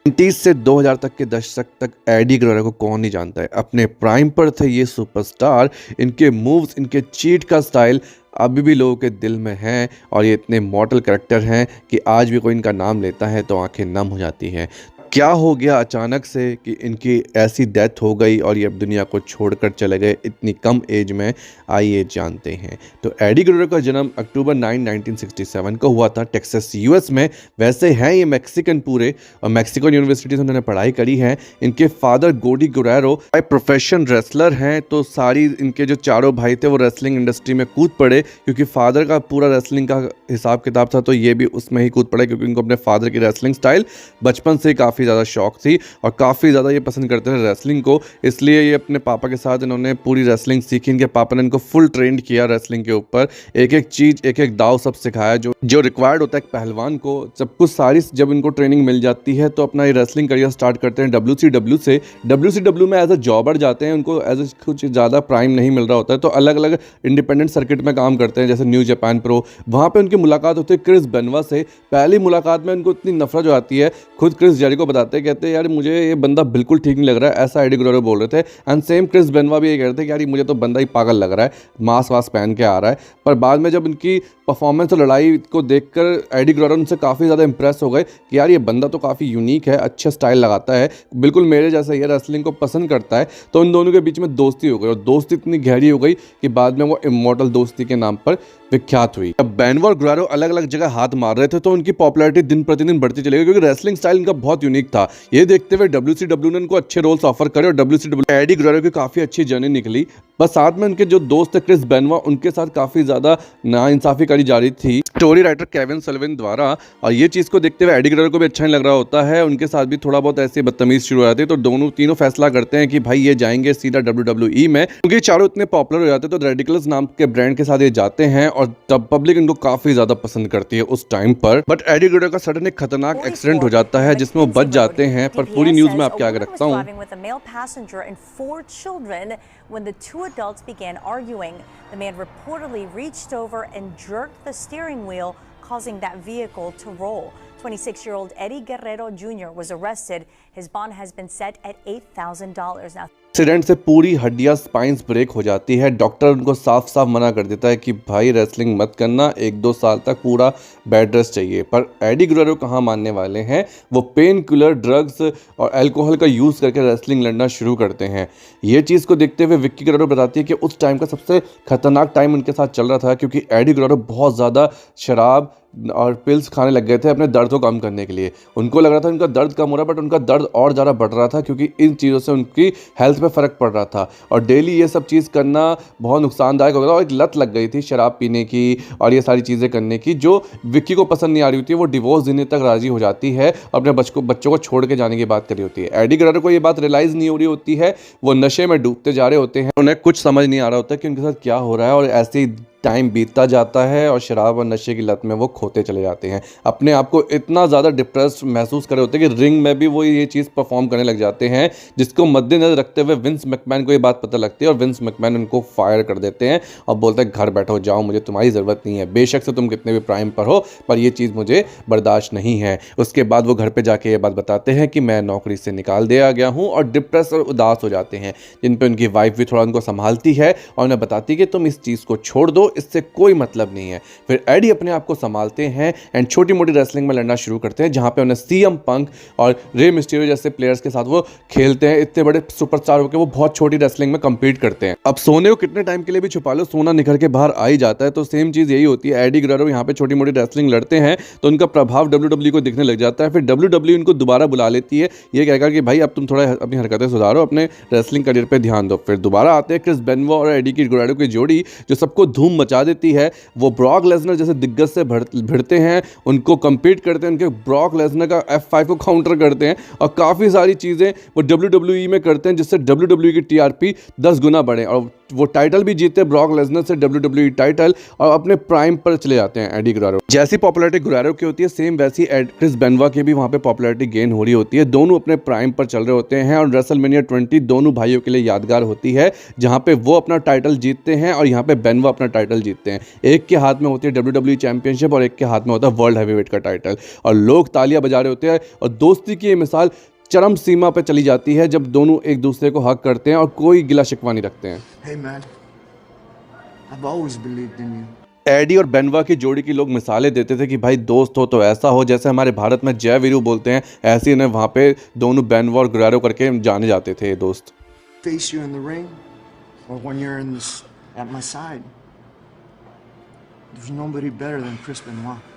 90s से 2000 तक के दशक तक एडी गुएरो को कौन नहीं जानता है। अपने प्राइम पर थे ये सुपरस्टार। इनके मूव्स, इनके चीट का स्टाइल अभी भी लोगों के दिल में है और ये इतने मॉडल कैरेक्टर हैं कि आज भी कोई इनका नाम लेता है तो आंखें नम हो जाती हैं। क्या हो गया अचानक से कि इनकी ऐसी डेथ हो गई और ये अब दुनिया को छोड़कर चले गए इतनी कम एज में, आइए जानते हैं। तो एडी गुएरो का जन्म अक्टूबर 9, 1967 को हुआ था टेक्सास यूएस में। वैसे हैं ये मैक्सिकन पूरे और मैक्सिकन यूनिवर्सिटी से उन्होंने पढ़ाई करी है। इनके फादर गोडी गुएरो प्रोफेशन रेसलर हैं, तो सारी इनके जो चारों भाई थे वो रेसलिंग इंडस्ट्री में कूद पड़े क्योंकि फादर का पूरा रेसलिंग का हिसाब किताब था, तो ये भी उसमें ही कूद पड़े क्योंकि इनको अपने फादर की रेसलिंग स्टाइल बचपन से काफ़ी ज़्यादा शौक थी और काफ़ी ज़्यादा ये पसंद करते थे रेसलिंग को। इसलिए ये अपने पापा के साथ इन्होंने पूरी रेसलिंग सीखी। इनके पापा ने इनको फुल ट्रेंड किया रेसलिंग के ऊपर, एक एक चीज़, एक एक दाव सब सिखाया जो रिक्वायर्ड होता है एक पहलवान को। सब कुछ सारी जब इनको ट्रेनिंग मिल जाती है तो अपना ये रेसलिंग करियर स्टार्ट करते हैं WCW से। WCW में एज अ जॉबर जाते हैं, उनको एज अ कुछ ज़्यादा प्राइम नहीं मिल रहा होता है, तो अलग अलग इंडिपेंडेंट सर्किट में काम करते हैं जैसे न्यू जापान प्रो। वहाँ पे उनकी मुलाकात होती है क्रिस बेनवा से। पहली मुलाकात में उनको इतनी नफरत जो आती है, खुद क्रिस जेरिको बताते हैं, कहते हैं यार मुझे ये बंदा बिल्कुल ठीक नहीं लग रहा है, ऐसा एडी गुएरो बोल रहे थे। एंड सेम क्रिस बेनवा भी ये कह रहे थे कि यार मुझे तो बंदा ही पागल लग रहा है, मास्क वास्क पहन के आ रहा है। पर बाद में जब इनकी परफॉर्मेंस और लड़ाई को देखकर एडी गुएरो उनसे काफ़ी ज़्यादा इंप्रेस हो गए कि यार ये बंदा तो काफ़ी यूनिक है, अच्छा स्टाइल लगाता है, बिल्कुल मेरे जैसा ये रेसलिंग को पसंद करता है। तो इन दोनों के बीच में दोस्ती हो गई और दोस्ती इतनी गहरी हो गई कि बाद में वो इमॉर्टल दोस्ती के नाम पर विख्यात हुई। अब बेनवा और गुएरो अलग अलग जगह हाथ मार रहे थे तो उनकी पॉपुलैरिटी दिन प्रतिदिन बढ़ती चली गई क्योंकि रेसलिंग स्टाइल इनका बहुत यूनिक था। ये देखते हुए WCW ने इनको अच्छे रोल्स ऑफर करे और WCW एडी गुएरो की काफ़ी अच्छी जर्नी निकली। बस साथ में उनके जो दोस्त थे क्रिस बेनवा, उनके साथ काफ़ी ज़्यादा नाइंसाफ़ी करी जा रही थी स्टोरी राइटर केविन सल्विन द्वारा, और ये चीज़ को देखते हुए एडी गुएरो को भी अच्छा नहीं लग रहा होता है। उनके साथ भी थोड़ा बहुत ऐसे बदतमीज शुरू हो जाती है, तो दोनों तीनों फैसला करते हैं कि भाई ये जाएंगे सीधा WWE में, क्योंकि चारों इतने पॉपुलर हो जाते हैं तो रेडिकुलस नाम के ब्रांड के साथ ये जाते हैं और तब पब्लिक इनको काफ़ी ज़्यादा पसंद करती है उस टाइम पर। बट एडी गुएरो का सडन एक खतरनाक एक्सीडेंट हो जाता है जिसमें वो बच जाते हैं, पर पूरी न्यूज़ में आपके आगे रखता हूँ। When the two adults began arguing, the man reportedly reached over and jerked the steering wheel, causing that vehicle to roll. 26-year-old Eddie Guerrero Jr. was arrested. His bond has been set at $8,000. Now, accident से पूरी हड्डियां spines break हो जाती है। Doctor उनको साफ साफ मना कर देता है कि भाई रेसलिंग मत करना, 1-2 साल तक पूरा बेड रेस्ट चाहिए। पर एडी गुएरो कहाँ मानने वाले हैं, वो पेन किलर, ड्रग्स और अल्कोहल का यूज़ करके रेसलिंग लड़ना शुरू करते हैं। ये चीज़ को देखते हुए विक्की गुएरो बताती है कि उस टाइम का सबसे खतरनाक टाइम उनके साथ चल रहा था क्योंकि एडी गुएरो बहुत ज़्यादा शराब और पिल्स खाने लग गए थे अपने दर्द को कम करने के लिए। उनको लग रहा था उनका दर्द कम हो रहा है, बट उनका दर्द और ज़्यादा बढ़ रहा था क्योंकि इन चीज़ों से उनकी हेल्थ पे फ़र्क पड़ रहा था और डेली ये सब चीज़ करना बहुत नुकसानदायक हो गया था और एक लत लग गई थी शराब पीने की और ये सारी चीज़ें करने की, जो विक्की को पसंद नहीं आ रही होती है। वो डिवोर्स देने तक राज़ी हो जाती है और अपने बच्चों को छोड़ के जाने की बात कर रही होती है। एडी गुएरो को ये बात रियलाइज़ नहीं हो रही होती है, वो नशे में डूबते जा रहे होते हैं, उन्हें कुछ समझ नहीं आ रहा होता कि उनके साथ क्या हो रहा है और ऐसे ही टाइम बीतता जाता है और शराब और नशे की लत में वो खोते चले जाते हैं। अपने आप को इतना ज़्यादा डिप्रेस्ड महसूस कर रहे होते हैं कि रिंग में भी वो ये चीज़ परफॉर्म करने लग जाते हैं, जिसको मद्देनजर रखते हुए विंस मैकमैन को ये बात पता लगती है और विंस मैकमैन उनको फायर कर देते हैं और बोलते हैं घर बैठो, जाओ, मुझे तुम्हारी ज़रूरत नहीं है, बेशक से तुम कितने भी प्राइम पर हो, पर ये चीज़ मुझे बर्दाश्त नहीं है। उसके बाद वो घर पर जाके ये बात बताते हैं कि मैं नौकरी से निकाल दिया गया हूँ और डिप्रेस और उदास हो जाते हैं, जिन पर उनकी वाइफ भी थोड़ा उनको संभालती है और उन्हें बताती है कि तुम इस चीज़ को छोड़ दो, इससे कोई मतलब नहीं है। फिर एडी अपने आप को संभालते हैं एंड छोटी मोटी रेसलिंग में लड़ना शुरू करते हैं, जहां पे उन्हें CM पंक और रे मिस्टीरियो जैसे प्लेयर्स के साथ वो खेलते हैं। इतने बड़े सुपरस्टार होकर वो बहुत छोटी रेसलिंग में कंपीट करते हैं। अब सोने को कितने टाइम के लिए भी छुपा लो, सोना निखर के बाहर आ ही जाता है, तो सेम चीज़ यही होती है। एडी गुएरो यहाँ पे छोटी मोटी रेसलिंग लड़ते हैं तो उनका प्रभाव WWE को दिखने लग जाता है। फिर WWE इनको दोबारा बुला लेती है, ये कहकर कि भाई अब तुम थोड़ा अपनी हरकतें सुधारो, अपने रेसलिंग करियर पर ध्यान दो। फिर दोबारा आते हैं क्रिस बेनवा और एडी गुएरो की जोड़ी, जो सबको धूम मचा देती है। वो ब्रॉक लेसनर जैसे दिग्गज से भिड़ते हैं, उनको compete करते हैं, उनके ब्रॉक लेसनर का F5 को काउंटर करते हैं और काफ़ी सारी चीज़ें वो WWE में करते हैं जिससे WWE की TRP 10 गुना बढ़े और वो टाइटल भी जीते ब्रॉक लेसनर से, WWE टाइटल, और अपने प्राइम पर चले जाते हैं एडी गुरारो। जैसी पॉपुलैरिटी गुरारो की होती है सेम वैसी क्रिस बेनवा की भी वहाँ पे पॉपुलैरिटी गेन हो रही होती है। दोनों अपने प्राइम पर चल रहे होते हैं और रेसलमेनिया 20 दोनों भाइयों के लिए यादगार होती है, जहाँ पे वो अपना टाइटल जीतते हैं और यहाँ पे बेनवा अपना टाइटल जीतते हैं। एक के हाथ में होती है WWE चैंपियनशिप और एक के हाथ में होता है वर्ल्ड हैवीवेट का टाइटल, और लोग तालियां बजा रहे होते हैं। और दोस्ती की ये मिसाल चरम सीमा पे चली जाती है जब दोनों एक दूसरे को हक करते हैं और कोई गिला शिकवा नहीं रखते हैं। Hey man, I've always believed in you. Eddie और बेनवा की जोड़ी की लोग मिसालें देते थे कि भाई दोस्त हो तो ऐसा हो, जैसे हमारे भारत में जय वीरू बोलते हैं, ऐसे ही उन्हें वहाँ पे दोनों बेनवा और गुरारो करके जाने जाते थे दोस्त। Face you in the ring, or when you're at my side. There's nobody better than Chris Benoit.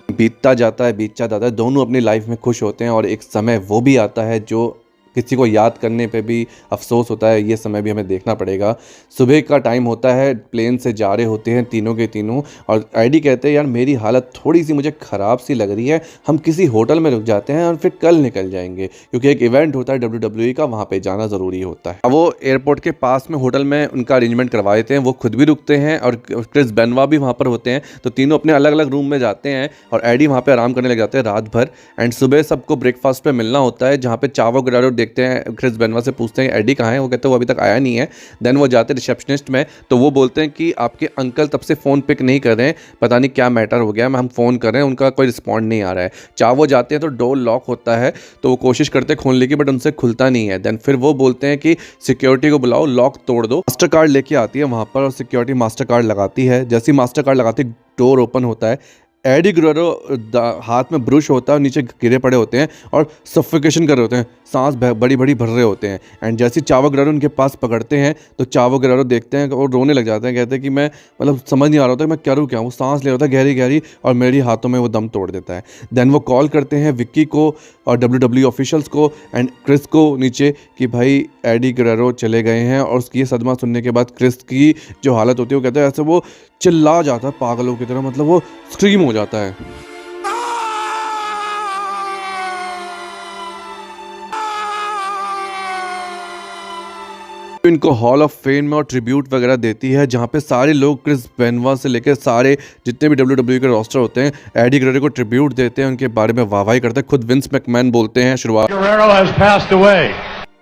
बीतता जाता है, बीतता जाता है, दोनों अपनी लाइफ में खुश होते हैं और एक समय वो भी आता है जो किसी को याद करने पे भी अफसोस होता है। ये समय भी हमें देखना पड़ेगा। सुबह का टाइम होता है, प्लेन से जा रहे होते हैं तीनों के तीनों, और एडी कहते हैं यार मेरी हालत थोड़ी सी मुझे ख़राब सी लग रही है, हम किसी होटल में रुक जाते हैं और फिर कल निकल जाएंगे, क्योंकि एक इवेंट होता है WWE का, वहाँ पे जाना ज़रूरी होता है। अब वो एयरपोर्ट के पास में होटल में उनका अरेंजमेंट करवा देते हैं, वो खुद भी रुकते हैं और क्रिस बेनवा भी वहाँ पर होते हैं। तो तीनों अपने अलग अलग रूम में जाते हैं और एडी वहाँ पर आराम करने लग जाते हैं रात भर। एंड सुबह सबको ब्रेकफास्ट पे मिलना होता है, जहाँ पे चावो गुरारो देखते हैं, क्रिस बेनवा से पूछते हैं एडी कहाँ है, वो कहते हैं वो अभी तक आया नहीं है। देन वो जाते रिसेप्शनिस्ट में, तो वो बोलते हैं कि आपके अंकल तब से फ़ोन पिक नहीं कर रहे हैं, पता नहीं क्या मैटर हो गया, हम फ़ोन कर रहे हैं, उनका कोई रिस्पॉन्ड नहीं आ रहा है। चावो जाते हैं तो डोर लॉक होता है, तो वो कोशिश करते हैं खोलने की, बट उनसे खुलता नहीं है। देन फिर वो बोलते हैं कि सिक्योरिटी को बुलाओ, लॉक तोड़ दो। मास्टर कार्ड लेके आती है वहाँ पर और सिक्योरिटी मास्टर कार्ड लगाती है। जैसे ही मास्टर कार्ड लगाती है डोर ओपन होता है। एडी गुरारो हाथ में ब्रुश होता है और नीचे गिरे पड़े होते हैं और सफोकेशन कर रहे होते हैं, सांस बड़ी बड़ी भर रहे होते हैं। एंड जैसे चावो गुरारो उनके पास पकड़ते हैं तो चावो गुरारो देखते हैं और रोने लग जाते हैं, कहते हैं कि मैं मतलब समझ नहीं आ रहा होता कि मैं करूँ क्या। वो सांस ले रहा होता है गहरी गहरी और मेरी हाथों में वो दम तोड़ देता है। देन वो कॉल करते हैं विक्की को और WWE ऑफिशियल्स को एंड क्रिस को नीचे कि भाई एडी गुरारो चले गए हैं। और उसकी ये सदमा सुनने के बाद क्रिस की जो हालत होती है वो कहते हैं ऐसे वो चिल्ला जाता है पागलों की तरह, मतलब वो स्क्रीम हो जाता है। इनको हॉल ऑफ फेम में और ट्रिब्यूट वगैरह देती है, जहाँ पे सारे लोग क्रिस बेनवा से लेकर सारे जितने भी WWE के रोस्टर होते हैं एडी गुरारो को ट्रिब्यूट देते हैं, उनके बारे में वाहवाही करते हैं। खुद विंस मैकमैन बोलते हैं शुरुआत,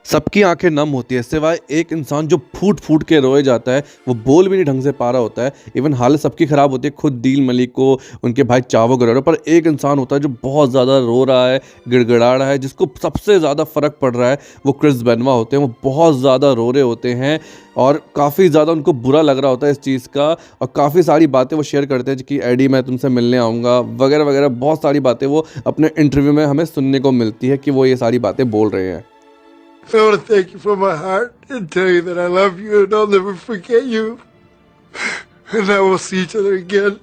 सबकी आंखें नम होती है सिवाय एक इंसान जो फूट फूट के रोए जाता है, वो बोल भी नहीं ढंग से पा रहा होता है। इवन हालत सबकी ख़राब होती है, खुद डील मलिक को, उनके भाई चावो गुरारो, पर एक इंसान होता है जो बहुत ज़्यादा रो रहा है, गिड़गिड़ा रहा है, जिसको सबसे ज़्यादा फ़र्क पड़ रहा है, वो क्रिस बेनवा होते हैं। वो बहुत ज़्यादा रो रहे होते हैं और काफ़ी ज़्यादा उनको बुरा लग रहा होता है इस चीज़ का, और काफ़ी सारी बातें वो शेयर करते हैं कि एडी मैं तुमसे मिलने आऊँगा वगैरह वगैरह। बहुत सारी बातें वो अपने इंटरव्यू में हमें सुनने को मिलती है कि वो ये सारी बातें बोल रहे हैं। I want to thank you from my heart and tell you that I love you and I'll never forget you. And I will see each other again.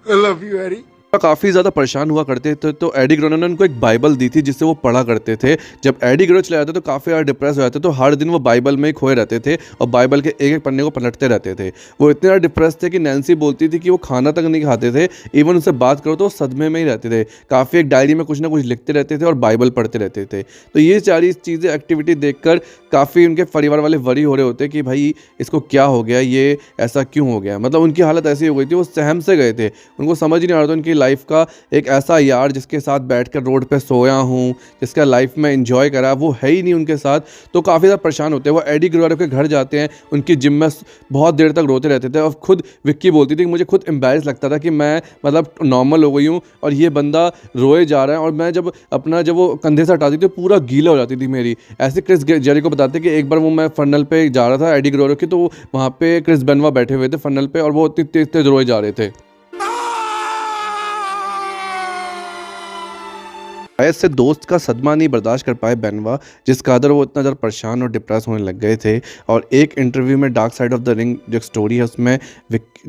I love you, Eddie. काफ़ी ज़्यादा परेशान हुआ करते थे, तो AD गुरारो ने उनको एक बाइबल दी थी जिससे वो पढ़ा करते थे। जब एडी गुरारो चले जाते तो काफ़ी ज़्यादा डिप्रेस हो जाते, तो हर दिन वो बाइबल में ही खोए रहते थे और बाइबल के एक एक पन्ने को पलटते रहते थे। वो इतने ज़्यादा डिप्रेस थे कि नैन्सी बोलती थी कि वो खाना तक नहीं खाते थे, इवन उनसे बात करो तो वो सदमे में ही रहते थे। काफ़ी एक डायरी में कुछ ना कुछ लिखते रहते थे और बाइबल पढ़ते रहते थे। तो ये सारी चीज़ें एक्टिविटी देखकर काफ़ी उनके परिवार वाले वरी हो रहे होते कि भाई इसको क्या हो गया, ये ऐसा क्यों हो गया। मतलब उनकी हालत ऐसी हो गई थी, वो सहम से गए थे, उनको समझ ही नहीं आ रहा था उनकी लाइफ का एक ऐसा यार जिसके साथ बैठकर रोड पे सोया हूँ, जिसका लाइफ में एंजॉय करा, वो है ही नहीं उनके साथ। तो काफ़ी ज़्यादा परेशान होते हैं। वो एडी गुरारो के घर जाते हैं, उनकी जिम में बहुत देर तक रोते रहते थे और खुद विक्की बोलती थी कि मुझे खुद एम्बैरेस लगता था कि मैं मतलब नॉर्मल हो गई हूँ और ये बंदा रोए जा रहा है, और मैं जब वो कंधे से हटाती थी पूरा गीला हो जाती थी मेरी। ऐसे क्रिस जेरिको बताते कि एक बार वो मैं फनल पे जा रहा था एडी गुरारो की, तो वहाँ पे क्रिस बेनवा बैठे हुए थे फनल पे और वो इतनी तेज तेज रोए जा रहे थे। ऐसे दोस्त का सदमा नहीं बर्दाश्त कर पाए बेनवा, जिस कदर वो इतना ज़्यादा परेशान और डिप्रेस होने लग गए थे। और एक इंटरव्यू में dark side of the ring जो स्टोरी है उसमें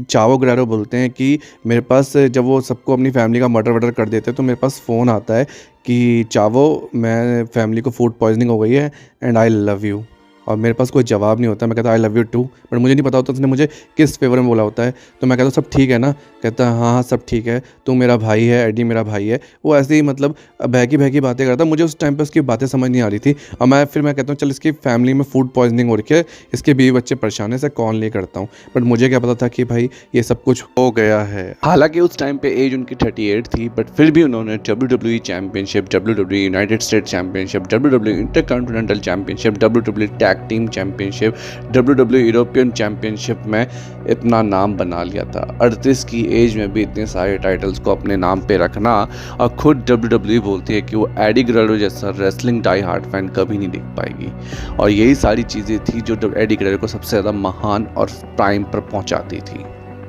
चावो गुरारो बोलते हैं कि मेरे पास जब वो सबको अपनी फैमिली का मर्डर कर देते हैं तो मेरे पास फ़ोन आता है कि चावो मैं फैमिली को फूड पॉइजनिंग हो गई है एंड आई लव यू। और मेरे पास कोई जवाब नहीं होता। मैं कहता I love you too, but मुझे नहीं पता होता उसने मुझे किस फेवर में बोला होता है। तो मैं कहता सब ठीक है ना, कहता है हाँ हाँ सब ठीक है, तू मेरा भाई है, एडी मेरा भाई है। वो ऐसे ही मतलब बहकी बहकी बातें करता। मुझे उस टाइम पे उसकी बातें समझ नहीं आ रही थी। और मैं कहता हूँ चल इसकी फैमिली में फूड पॉइजनिंग हो रही है, इसके बीवी बच्चे परेशान है, इसे कॉल नहीं करता हूँ। बट मुझे क्या पता था कि भाई ये सब कुछ हो गया है। हालांकि उस टाइम पे एज उनकी 38 थी, बट फिर भी उन्होंने WWE championship, WWE United states championship, WWE intercontinental championship, WWE tag team championship, WWE European championship में इतना नाम बना लिया था। 38 की एज में भी इतने सारे टाइटल्स को अपने नाम पे रखना, और खुद WWE बोलती है कि वो एडी गुerrero जैसा रेसलिंग डाई हार्ड फैन कभी नहीं देख पाएगी। और यही सारी चीज़ें थी जो एडी गुerrero को सबसे ज़्यादा महान और प्राइम पर पहुंचाती थी।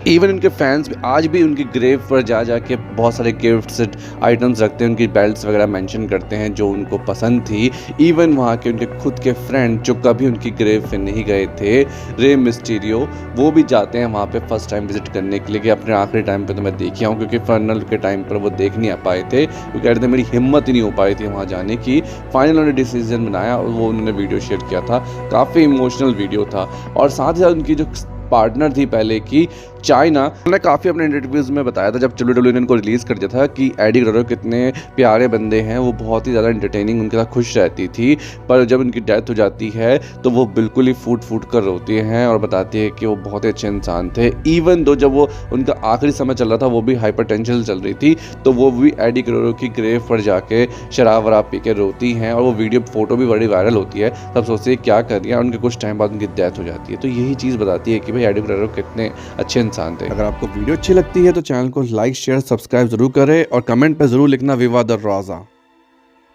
इवन उनके फैंस भी आज भी उनकी ग्रेव पर जा के बहुत सारे गिफ्ट्स आइटम्स रखते हैं, उनकी बेल्ट्स वगैरह मेंशन करते हैं जो उनको पसंद थी। इवन वहाँ के उनके खुद के फ्रेंड जो कभी उनकी ग्रेव पे नहीं गए थे, रे मिस्टीरियो, वो भी जाते हैं वहाँ पे फर्स्ट टाइम विजिट करने के लिए कि अपने आखिरी टाइम पे तो मैं देखी हूँ, क्योंकि फाइनल के टाइम पर वो देख नहीं आ पाए थे। वो कह रहे थे मेरी हिम्मत ही नहीं हो पाई थी वहाँ जाने की। फाइनल उन्होंने डिसीजन बनाया और वो उन्होंने वीडियो शेयर किया था, काफ़ी इमोशनल वीडियो था। और साथ ही साथ उनकी जो पार्टनर थी पहले की चाइना, उन्होंने काफ़ी अपने इंटरव्यूज़ में बताया था जब WWE ने इनको रिलीज़ कर दिया था कि एडी गुerrero कितने प्यारे बंदे हैं, वो बहुत ही ज़्यादा इंटरटेनिंग, उनके साथ खुश रहती थी। पर जब उनकी डेथ हो जाती है तो वो बिल्कुल ही फूट कर रोती हैं और बताती है कि वो बहुत ही अच्छे इंसान थे। इवन दो जब वो उनका आखिरी समय चल रहा था, वो भी हाइपरटेंशन चल रही थी, तो वो भी एडी गुerrero की ग्रेव पर जाके शराब वराब पी के रोती हैं। और वो वीडियो फोटो भी बड़ी वायरल होती है। तब सोचते हैं क्या कर रही है, उनके कुछ टाइम बाद उनकी डेथ हो जाती है। तो यही चीज़ बताती है कि भाई एडी गुerrero कितने अच्छे इंसान थे। अगर आपको वीडियो अच्छी लगती है तो चैनल को लाइक शेयर सब्सक्राइब जरूर करें और कमेंट पे जरूर लिखना विवा द राजा।